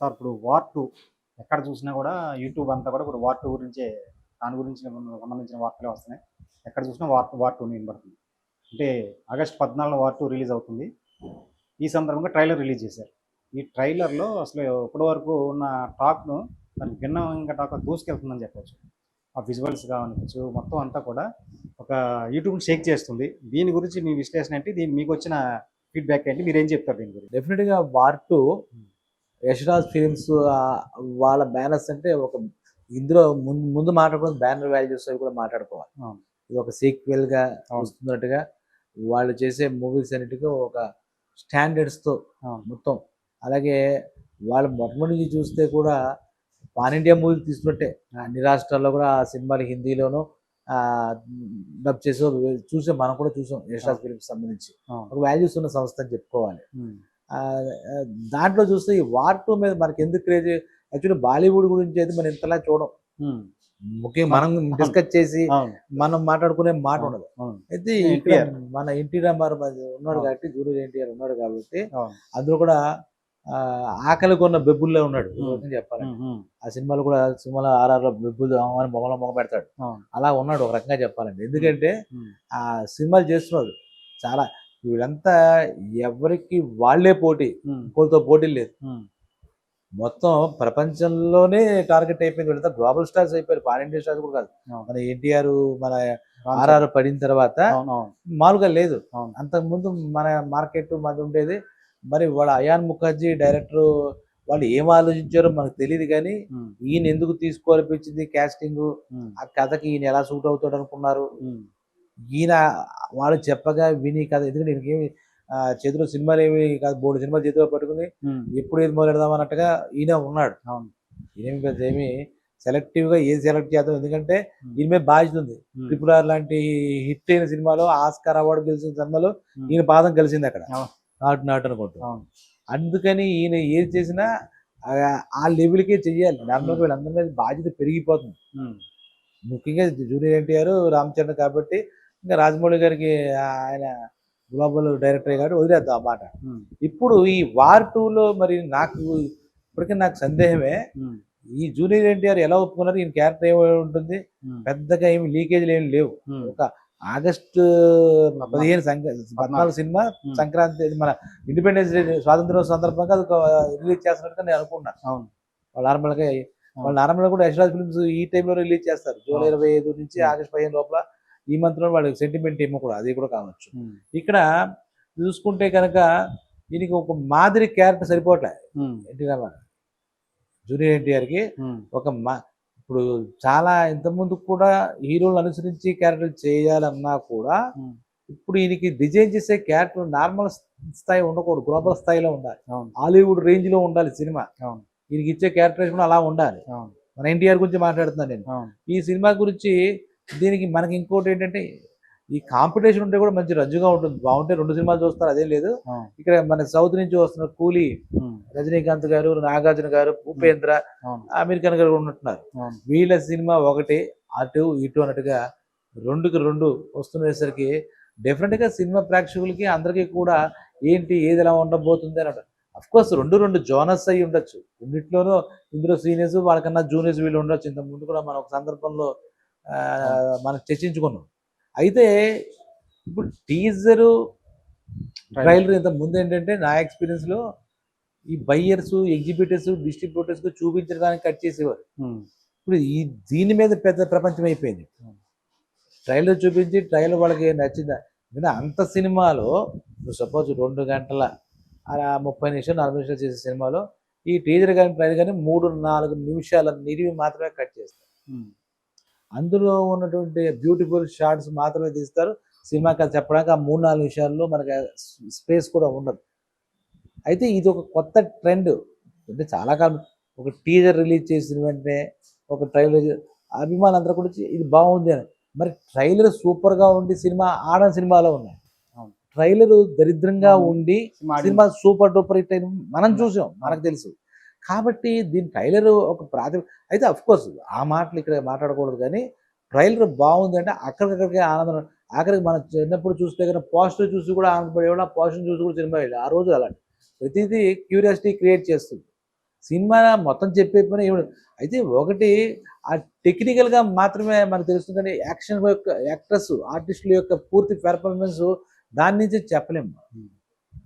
Sir ఇప్పుడు war 2 ఎక్కడ చూసినా కూడా యూట్యూబ్ అంతా కూడా ఇప్పుడు వార్ 2 గురించే దాని గురించి సంబంధించిన వార్తలే వస్తున్నాయి. ఎక్కడ చూసినా వార్ 2 వినబడుతుంది. అంటే ఆగస్టు 14 వార్ 2 రిలీజ్ అవుతుంది. ఈ సందర్భంగా ట్రైలర్ రిలీజ్ చేశారు. ఈ ట్రైలర్‌లో అసలు ఇప్పటి వరకు ఉన్న టాక్‌ను దానికి భిన్నంగా టాక్ దూసుకెళ్తుందని చెప్పొచ్చు. ఆ విజువల్స్ కానివచ్చు మొత్తం అంతా కూడా ఒక యూట్యూబ్‌ని షేక్ చేస్తుంది. దీని గురించి మీ విశ్లేషణ ఏంటి? మీకొచ్చిన ఫీడ్‌బ్యాక్ ఏంటి? మీరేం చెప్తారు దీని గురించి? డెఫినెట్‌గా వార్ 2 హ్మ్. యష్‌రాజ్ ఫిల్మ్స్ వాళ్ళ బ్యానర్స్ అంటే ఒక ఇందులో ముందు మాట్లాడుకున్న బ్యానర్ వాల్యూస్ అవి కూడా మాట్లాడుకోవాలి. అవును. ఇది ఒక సీక్వెల్‌గా అవును. వస్తున్నట్టుగా వాళ్ళు చేసే మూవీస్ అన్నిటికీ ఒక స్టాండర్డ్స్‌తో అవును. మొత్తం. అలాగే వాళ్ళు మొట్టమొదటి నుంచి చూస్తే కూడా పాన్ ఇండియా మూవీలు తీసుకున్నట్టే అన్ని రాష్ట్రాల్లో కూడా ఆ సినిమాలు హిందీలోనూ డబ్ చేసి చూసాం. మనం కూడా చూసాం యష్‌రాజ్ ఫిల్మ్స్ సంబంధించి. అవును. ఒక వాల్యూస్ ఉన్న సంస్థ అని చెప్పుకోవాలి. హ్మ్. ఆహ్, ఆహ్, దాంట్లో చూస్తే ఈ వార్ 2 మీద మనకెందుకు క్రేజ్ యాక్చువల్లీ బాలీవుడ్ గురించి అయితే మనం ఇంతలా చూడం. హ్మ్. ముఖ్యంగా మన మనం అవును. డిస్కస్ చేసి అవును. మనం మాట్లాడుకునే మాట అవును. ఉండదు. అవును. అయితే ఇక్కడ ఎన్టీఆర్. మన ఎన్టీ రామారావు ఉన్నాడు అవును. కాబట్టి జూనియర్ ఎన్టీఆర్ ఉన్నాడు కాబట్టి అవును. అందులో కూడా ఆకలి కొన్న బెబ్బుల్లో ఉన్నాడు. ఒక హ్మ్. రకంగా హ్మ్. చెప్పాలంటే. హ్మ్. ఆ సినిమాలో ఆర్ఆర్‌లో బెబ్బులు అని మొగ పెడతాడు. అవును. అలా ఉన్నాడు ఒక రకంగా చెప్పాలంటే. హ్మ్. ఎందుకంటే హ్మ్. ఆ సినిమాలు చేస్తున్నారు. చాలా వీళ్ళంతా ఎవరికి వాళ్ళే పోటీ. హ్మ్. ఇంకోళ్ళతో పోటీ లేదు. హ్మ్. మొత్తం ప్రపంచంలోనే టార్గెట్ అయిపోయింది. వీళ్ళంతా గ్లోబల్ స్టార్స్ అయిపోయారు. పాన్ ఇండియా స్టార్స్ కూడా కాదు. అవును. మన ఎన్టీఆర్, మన రామ్ చరణ్. ఆర్ఆర్ పడిన తర్వాత అవును. అవును. మామూలుగా లేదు. అవును. అంతకుముందు మన మార్కెట్ మాది ఉండేది. మరి వాళ్ళ అయాన్ ముఖర్జీ డైరెక్టరు వాళ్ళు ఏం ఆలోచించారో మనకు తెలీదు గానీ, హ్మ్. ఈయన ఎందుకు తీసుకోవాలనిపించింది కాస్టింగు, హ్మ్. ఆ కథకి ఈయన ఎలా సూట్ అవుతాడనుకున్నారు. హ్మ్. ఈయన వాళ్ళు చెప్పగా విని కథ ఎందుకంటే ఈయనకేమి చేతిలో సినిమాలేమి కాదు. బోలెడు సినిమాలు చేతిలో పట్టుకొని హ్మ్. ఎప్పుడు ఏది మొదలెడదాం అన్నట్టుగా ఈయన ఉన్నాడు. అవును. ఈయనేమి పెద్ద ఏమి సెలెక్టివ్‌గా ఏది సెలెక్ట్ చేద్దాం. ఎందుకంటే హ్మ్. ఈయన మీద బాధ్యత ఉంది. హ్మ్. 'ట్రిపుల్ ఆర్' లాంటి హిట్ అయిన సినిమాలో ఆస్కార్ అవార్డ్ గెలిచిన సినిమాలో హ్మ్. ఈయన పాదం కలిసిందక్కడ. అవును. నాటు నాటు అనుకుంటూ. అవును. అందుకని ఈయన ఏది చేసినా ఆ లెవెల్‌కే చెయ్యాలి. నార్మల్‌గా హ్మ్. వీళ్ళందరి మీద బాధ్యత పెరిగిపోతుంది. హ్మ్. ముఖ్యంగా జూనియర్ ఎన్టీఆర్, రామ్ చరణ్ కాబట్టి ఇంకా రాజమౌళి గారికి ఆయన గ్లోబల్ డైరెక్టరే కాబట్టి వదిలేద్దాం ఆ మాట. హ్మ్. ఇప్పుడు ఈ వార్ 2లో మరి ఇప్పటికి నాకు సందేహమే. హ్మ్. ఈ జూనియర్ ఎన్టీఆర్ ఎలా ఒప్పుకున్నారు? ఈయన క్యారెక్టర్ ఏమై ఉంటుంది? హ్మ్. పెద్దగా ఏమి లీకేజ్‌లు ఏమి లేవు. హ్మ్. ఒక ఆగస్టు 14. 15 14 సినిమా హ్మ్. సంక్రాంతి మన ఇండిపెండెన్స్ డే స్వాతంత్ర దినోత్సవం సందర్భంగా అదొక రిలీజ్ చేస్తున్నట్టుగా నేను అనుకున్నాను. అవును. వాళ్ళు నార్మల్‌గా అవును. కూడా యష్‌రాజ్ ఫిల్మ్స్ ఈ టైంలో రిలీజ్ చేస్తారు. జూలై అవును. 25 నుంచి హ్మ్. ఆగస్ట్ 15 లోపల ఈ మంత్‌లో వాళ్ళకి సెంటిమెంట్ ఏమో కూడా అది కూడా కావచ్చు. హ్మ్. ఇక్కడ చూసుకుంటే కనుక దీనికి ఒక మాదిరి క్యారెక్టర్ సరిపోవట్లే. హ్మ్. ఎన్టీ రామారావు జూనియర్ ఎన్టీఆర్‌కి హ్మ్. ఒక ఇప్పుడు చాలా ఇంతకుముందు కూడా హీరోలను అనుసరించి క్యారెక్టర్లు చేయాలన్నా కూడా హ్మ్. ఇప్పుడు ఈయనకి డిజైన్ చేసే క్యారెక్టర్ నార్మల్ స్థాయి ఉండకూడదు. గ్లోబల్ స్థాయిలో ఉండాలి. అవును. హాలీవుడ్ రేంజ్‌లో ఉండాలి సినిమా. అవును. ఈయనకి ఇచ్చే క్యారెక్టరైజేషన్ కూడా అలా ఉండాలి. అవును. మన ఎన్టీఆర్ గురించి మాట్లాడుతున్నాను నేను. అవును. ఈ సినిమా గురించి దీనికి మనకి ఇంకోటేంటంటే, ఈ కాంపిటీషన్ ఉంటే కూడా మంచి రంజుగా ఉంటుంది. బావుంటే 2 సినిమాలు చూస్తారు అదేం లేదు. అవును. ఇక్కడ మన సౌత్ నుంచి వస్తున్న 'కూలీ' హ్మ్. రజనీకాంత్ గారు, నాగార్జున గారు, హ్మ్. ఉపేంద్ర, అవును. ఆమీర్ ఖాన్ గారు కూడా ఉన్నట్టున్నారు. అవును. వీళ్ళ సినిమా ఒకటి అటు, ఇటు అన్నట్టుగా 2కి 2 వస్తునేసరికి డెఫినిట్‌గా సినిమా ప్రేక్షకులకి అందరికీ కూడా ఏంటి ఏది ఎలా ఉండబోతుంది అని అఫ్‌కోర్స్ 2 జోనర్స్ అయ్యి ఉండొచ్చు. రెండిట్లోనూ ఇందులో సీనియర్స్ వాళ్ళకన్నా జూనియర్స్ వీళ్ళు ఉండొచ్చు. ఇంతకుముందు కూడా మనం ఒక సందర్భంలో అవును. మనం చర్చించుకున్నాం. అయితే ఇప్పుడు టీజరు, ట్రైలర్. ట్రైలర్ ఇంతకు ముందేంటంటే నా ఎక్స్‌పీరియన్స్‌లో ఈ బయ్యర్స్, ఎగ్జిబిటర్స్, డిస్ట్రిబ్యూటర్స్‌కి చూపించడానికి కట్ చేసేవారు. హ్మ్. ఇప్పుడు దీని మీద పెద్ద ప్రపంచం అయిపోయింది. అవును. ట్రైలర్ చూపించి ట్రైలర్ వాళ్ళకి నచ్చిందా ఎందుకంటే అంత సినిమాలో ఇప్పుడు సపోజ్ 2 గంటల అలా 30 నిమిషాలు, 40 నిమిషాలు చేసే సినిమాలో ఈ టీజర్ గాని, ట్రైలర్ గాని 3, 4 నిమిషాల నిడివి మాత్రమే కట్ చేస్తారు. హ్మ్. అందులో ఉన్నటువంటి బ్యూటిఫుల్ షాట్స్ మాత్రమే తీస్తారు. సినిమా కథ చెప్పడానికి ఆ 3, 4 నిమిషాల్లో మనకి స్పేస్ కూడా ఉండదు. అయితే ఇది ఒక కొత్త ట్రెండ్. అంటే చాలా కాలం ఒక టీజర్ రిలీజ్ చేసిన వెంటనే ఒక ట్రైలర్ అభిమానులందరూ కూడా ఇది బాగుంది అని. మరి ట్రైలర్ సూపర్‌గా ఉండి సినిమా ఆడని సినిమాలో ఉన్నాయి. అవును. ట్రైలరు దరిద్రంగా అవును. ఉండి సినిమా సినిమా ఆడింది. సూపర్ డూపర్ హిట్ అయిన మనం ఉందా? చూసాం. అవును. మనకు తెలుసు. కాబట్టి దీని ట్రైలరు ఒక అయితే అఫ్‌కోర్స్ ఆ మాటలు ఇక్కడ మాట్లాడకూడదు గానీ, ట్రైలర్ బావుందంటే అక్కడికక్కడికే ఆనందం ఆఖరికి మనం చిన్నప్పుడు చూస్తే గనుక పోస్టర్ చూసి కూడా ఆనందపడేవాళ్ళం. ఆ పోస్టర్‌ని చూసి కూడా సినిమా వెళ్ళాం. ఆ రోజు అలాంటి. ప్రతీదీ క్యూరియాసిటీ క్రియేట్ చేస్తుంది. సినిమా మొత్తం చెప్పే పని ఏమి అయితే ఒకటి ఆ టెక్నికల్గా మాత్రమే మనకు తెలుస్తుంది కానీ యాక్షన్ యొక్క యాక్టర్స్ ఆర్టిస్టుల యొక్క పూర్తి పెర్ఫార్మెన్స్ దాని నుంచి చెప్పలేము.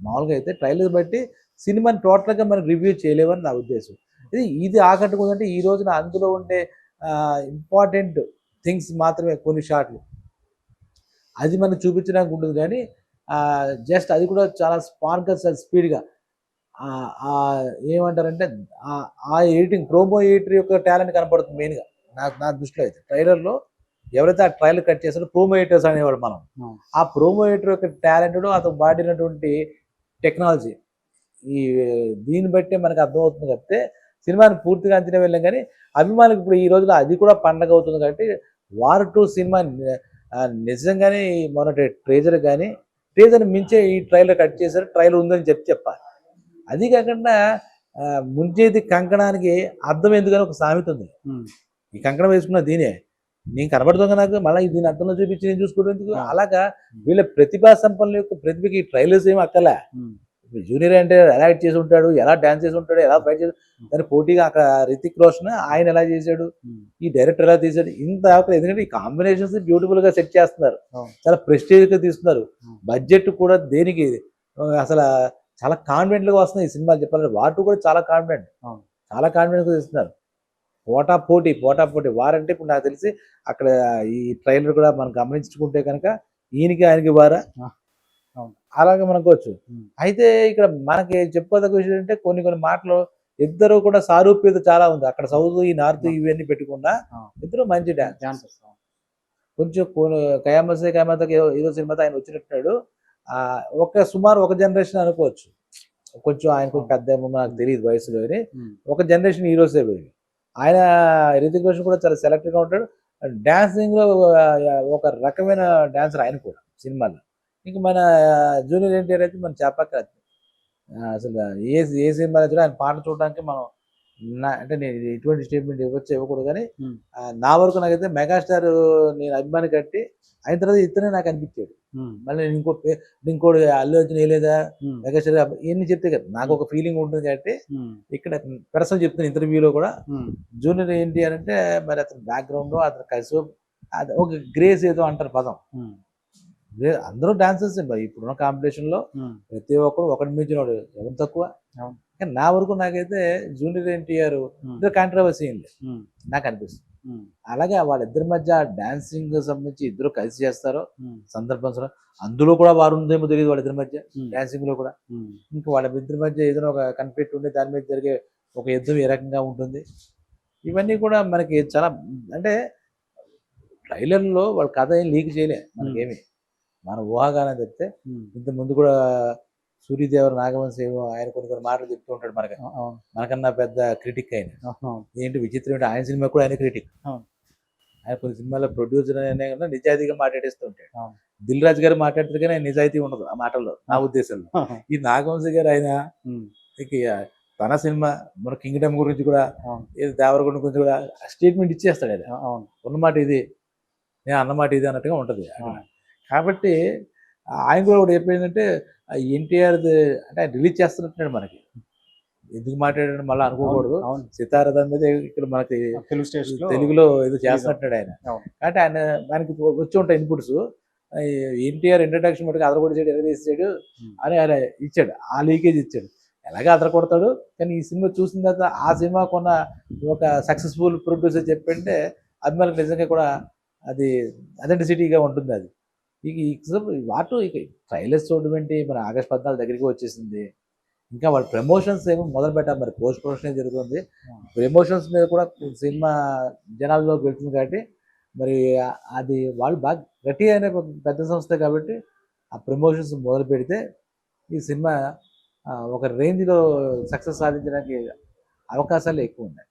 మామూలుగా అయితే ట్రైలర్ బట్టి సినిమాని టోటల్గా మనం రివ్యూ చేయలేమని నా ఉద్దేశం. ఇది ఆకట్టుకుందంటే ఈ రోజున అందులో ఉండే ఇంపార్టెంట్ థింగ్స్ మాత్రమే కొన్ని షాట్లు అది మనకు చూపించడానికి ఉంటుంది కానీ జస్ట్ అది కూడా చాలా స్పార్క్గా స్పీడ్గా ఏమంటారంటే ఆ ఎడిటింగ్ ప్రోమో ఎడిటర్ యొక్క టాలెంట్ కనపడుతుంది మెయిన్గా నా దృష్టిలో అయితే ట్రైలర్లో ఎవరైతే ఆ ట్రైలర్ కట్ చేస్తారో ప్రోమో ఎడిటర్స్ అనేవాడు మనం. ఆ ప్రోమో ఎడిటర్ యొక్క టాలెంట్ అతను వాడినటువంటి టెక్నాలజీ దీన్ని బట్టే మనకు అర్థమవుతుంది కాబట్టి సినిమాని పూర్తిగా అంచనా వెళ్ళాం కానీ అభిమానులకు ఇప్పుడు ఈ రోజులో అది కూడా పండగ అవుతుంది కాబట్టి వార్ 2 సినిమా నిజంగానే మొన్నటి ట్రేజర్ కానీ ట్రేజర్ని మించే ఈ ట్రైలర్ కట్ చేశారు. ట్రైలర్ ఉందని చెప్పాలి. అది కాకుండా ముంచేది కంకణానికి అర్థం ఎందుకని ఒక సామెత ఉంది. ఈ కంకణం వేసుకున్న దీనే నేను కనబడుతుంది నాకు మళ్ళీ దీని అర్థంలో చూపించి నేను చూసుకుంటేందుకు అలాగా వీళ్ళ ప్రతిభా సంపన్నుల యొక్క ప్రతిభకి ట్రైలర్స్ ఏమి అక్కలే. ఇప్పుడు జూనియర్ అంటే ఎలా యాక్ట్ చేసి ఉంటాడు, ఎలా డాన్స్ చేసి ఉంటాడు, ఎలా ఫైట్ చేసి దాని పోటీగా అక్కడ రితిక్ రోషన్ ఆయన ఎలా చేశాడు, ఈ డైరెక్టర్ ఎలా తీశాడు ఇంత ఎందుకంటే ఈ కాంబినేషన్స్ బ్యూటిఫుల్ గా సెట్ చేస్తున్నారు, చాలా ప్రెస్టేజ్ గా తీస్తున్నారు. బడ్జెట్ కూడా దేనికి అసలు చాలా కాన్ఫిడెంట్ గా వస్తున్నాయి ఈ సినిమాలు చెప్పాలంటే. వాటి కూడా చాలా కాన్ఫిడెంట్ గా తీస్తున్నారు. పోటా పోటీ వారంటే ఇప్పుడు నాకు తెలిసి అక్కడ ఈ ట్రైలర్ కూడా మనం గమనించుకుంటే కనుక ఆయనకి వారా అలాగే మనకోవచ్చు. అయితే ఇక్కడ మనకి చెప్పుకోదగ్గ విషయం అంటే కొన్ని మాటలు ఇద్దరు కూడా సారూప్యత చాలా ఉంది. అక్కడ సౌత్ ఈ నార్త్ ఇవన్నీ పెట్టుకున్నా ఇద్దరు మంచి డాన్స్ కొంచెం కయామతకి ఏదో సినిమాతో ఆయన వచ్చినట్టున్నాడు. సుమారు ఒక జనరేషన్ అనుకోవచ్చు. కొంచెం ఆయనకు పెద్ద ఏమో నాకు తెలియదు వయసులో, ఒక జనరేషన్ హీరోసే పోయి ఆయన రితిక్ రోషన్ కూడా చాలా సెలెక్ట్గా ఉంటాడు. డాన్సింగ్ లో ఒక రకమైన డాన్సర్ ఆయన కూడా సినిమాలో. ఇంక మన జూనియర్ ఎన్టీఆర్ అయితే మనం చెప్పక్కర్లేదు. అసలు ఏ సినిమా అయితే ఆయన పాట చూడడానికి మనం అంటే నేను ఎటువంటి స్టేట్మెంట్ ఇవ్వకూడదు కానీ నా వరకు నాకైతే మెగాస్టార్ నేను అభిమాని కట్టి అయిన తర్వాత ఇతనే నాకు అనిపించాడు. మళ్ళీ ఇంకోటి అల్లు అర్జున్ వేయలేదా మెగాస్టార్ ఇవన్నీ చెప్తే కదా నాకు ఒక ఫీలింగ్ ఉంటుంది. కాబట్టి ఇక్కడ పర్సనల్ చెప్తున్న ఇంటర్వ్యూలో కూడా జూనియర్ ఎన్టీఆర్ అంటే మరి అతని బ్యాక్గ్రౌండ్ అతను కలిసి ఒక గ్రేస్ ఏదో అంటారు పదం. అందరూ డాన్సర్స్ ఇప్పుడున్న కాంపిటీషన్ లో ప్రతి ఒక్కరు ఒకటి మించినోడు ఎవరు తక్కువ. కానీ నా వరకు నాకైతే జూనియర్ ఎన్టీఆర్ ఇద్దరు కాంట్రవర్సీ ఏం లేదు నాకు అనిపిస్తుంది. అలాగే వాళ్ళిద్దరి మధ్య డాన్సింగ్ సంబంధించి ఇద్దరు కలిసి చేస్తారో సందర్భంలో అందులో కూడా వారు ఉందేమో తెలియదు వాళ్ళిద్దరి మధ్య డాన్సింగ్ లో కూడా. ఇంకా వాళ్ళిద్దరి మధ్య ఏదైనా ఒక కన్ఫ్లిక్ట్ ఉంటే దాని మీద జరిగే ఒక యుద్ధం ఏ రకంగా ఉంటుంది ఇవన్నీ కూడా మనకి చాలా అంటే ట్రైలర్లో వాళ్ళ కథ ఏం లీక్ చేయలే మనకేమి. మన ఊహాగానం చెప్తే ఇంత ముందు కూడా సూర్యదేవర నాగవంశి ఏమో ఆయన కొన్ని మాటలు చెప్తూ ఉంటాడు మనకన్నా పెద్ద క్రిటిక్ ఆయన. ఏంటి విచిత్రం ఏంటి ఆయన సినిమా కూడా ఆయన క్రిటిక్. ఆయన కొన్ని సినిమాలో ప్రొడ్యూసర్ అనే నిజాయితీగా మాట్లాడేస్తూ ఉంటాడు. దిల్ రాజు గారు మాట్లాడితే కానీ నిజాయితీ ఉండదు ఆ మాటల్లో నా ఉద్దేశంలో. ఈ నాగవంశి గారు ఆయన ఇక తన సినిమా మన కింగ్డమ్ గురించి కూడా ఏదో దేవరకొండ గురించి కూడా స్టేట్మెంట్ ఇచ్చేస్తాడు. అది ఉన్నమాట ఇది నేను అన్నమాట ఇది అన్నట్టుగా ఉంటుంది. కాబట్టి ఆయన కూడా ఒకటి చెప్పేందంటే ఎన్టీఆర్ అంటే ఆయన రిలీజ్ చేస్తున్నట్టున్నాడు మనకి. ఎందుకు మాట్లాడాడు మళ్ళీ అనుకోకూడదు. సితార దాని మీద ఇక్కడ మనకి తెలుగులో ఏదో చేస్తున్నట్టు ఆయన. కాబట్టి ఆయన మనకి వచ్చి ఉంటాయి ఇన్పుట్స్. ఎన్టీఆర్ ఇంట్రడక్షన్ మటుకు అదర కొడిచాడు ఎగరేసాడు అని ఆయన ఇచ్చాడు. ఆ లీకేజ్ ఇచ్చాడు. ఎలాగే అదర కొడతాడు. కానీ ఈ సినిమా చూసిన తర్వాత ఆ సినిమా కొన్న ఒక సక్సెస్ఫుల్ ప్రొడ్యూసర్ చెప్పంటే అభిమానులకు నిజంగా కూడా అది అథెంటిసిటీగా ఉంటుంది. అది ఇక ట్రైలర్స్ చూడడం ఏంటి మన ఆగస్ట్ 14 దగ్గరికి వచ్చేసింది. ఇంకా వాళ్ళ ప్రమోషన్స్ ఏమో మొదలు పెట్టాలి. మరి పోస్ట్ ప్రమోషన్ జరుగుతుంది. ప్రమోషన్స్ మీద కూడా సినిమా జనాల్లోకి వెళ్తుంది కాబట్టి మరి అది వాళ్ళు బాగా గట్టిగా అయిన పెద్ద సంస్థ కాబట్టి ఆ ప్రమోషన్స్ మొదలు పెడితే ఈ సినిమా ఒక రేంజ్లో సక్సెస్ సాధించడానికి అవకాశాలు ఎక్కువ ఉన్నాయి.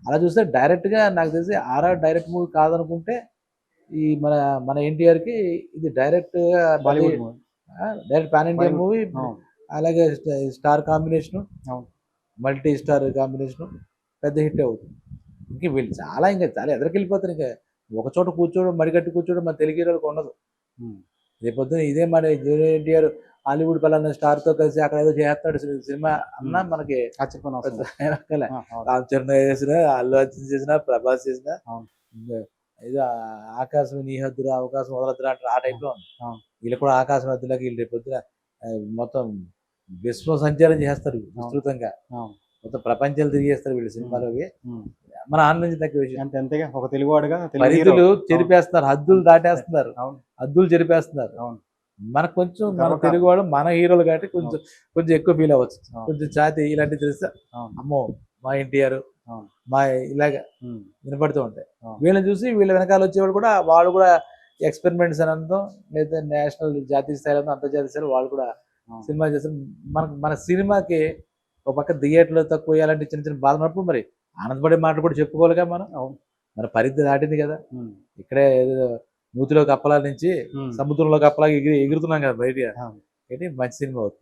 అలా చూస్తే డైరెక్ట్గా నాకు తెలిసి ఆర్ఆర్ డైరెక్ట్ మూవీ కాదనుకుంటే ఈ మన ఎన్టీఆర్కి ఇది direct Bollywood direct pan India movie. అలాగే star combination multi star combination పెద్ద హిట్ అవుతుంది. ఇంక వీళ్ళు చాలా ఎదరికెళ్ళిపోతారు. ఇంకా ఒక చోట కూర్చోవడం మడిగట్టి కూర్చోవడం మన తెలుగు హీరోలకు ఉండదు. రేపొద్దున ఇదే మన జూనియర్ ఎన్టీఆర్ హాలీవుడ్ పలానా స్టార్ తో కలిసి అక్కడ ఏదో చేస్తాడు సినిమా అన్నా మనకి ఆశ్చర్యపోయిన అవసరం లేదు. వెనకాలే. అవును. రామ్ చరణ్ చేసిన, అల్లు అర్జున్ చేసిన, ప్రభాస్ చేసిన, అవును. ఇది ఆకాశం నీ హద్దురా అవకాశం వదలదురా అంటారు ఆ టైప్ లో ఉంది. అవును. వీళ్ళు కూడా ఆకాశం హద్దులకి వీళ్ళు రేపు పొద్దున మొత్తం విశ్వ సంచారం చేస్తారు విస్తృతంగా, అవును. మొత్తం ప్రపంచాలు తిరిగేస్తారు వీళ్ళు సినిమాలు అవి. ఉమ్. మన ఆనందించి తగ్గ విషయం. అంతే అంతేగా ఒక తెలుగువాడుగా తెలుగు హీరో. పరిధులు చెరిపేస్తున్నారు, హద్దులు దాటేస్తున్నారు, అవును. హద్దులు చెరిపేస్తున్నారు. అవును. మనకు కొంచెం మన గర్వకారణం. తెలుగువాడు మన హీరోలు కాబట్టి కొంచెం కొంచెం ఎక్కువ ఫీల్ అవ్వచ్చు. అవును. కొంచెం ఛాతి ఇలాంటివి తెలిస్తే అవును. అమ్మో మా ఎన్టీఆర్ అవును. మా ఇలాగ ఉమ్. వినపడుతూ ఉంటాయి. అవును. వీళ్ళని చూసి వీళ్ళ వెనకాల వచ్చేవాడు కూడా వాళ్ళు కూడా ఎక్స్పెరిమెంట్స్ అని అనడం, లేదా నేషనల్ జాతీయ స్థాయిలో అంతర్జాతీయ స్థాయిలో వాళ్ళు కూడా అవును. సినిమా చేస్తారు. మన సినిమాకి ఒక పక్క థియేటర్లు తక్కువ అలాంటి చిన్న చిన్న బాధ ఉన్నప్పుడు మరి ఆనందపడే మాటలు కూడా చెప్పుకోవాలిగా మనం. అవును. మన పరిధి దాటింది కదా. ఉమ్. ఇక్కడే ఏదో నూతిలో కప్పలా నుంచి ఉమ్. సముద్రంలో కప్పలాగా ఎగురుతున్నాం కదా బయట. అవును. ఏంటి మంచి సినిమా అవుతుంది.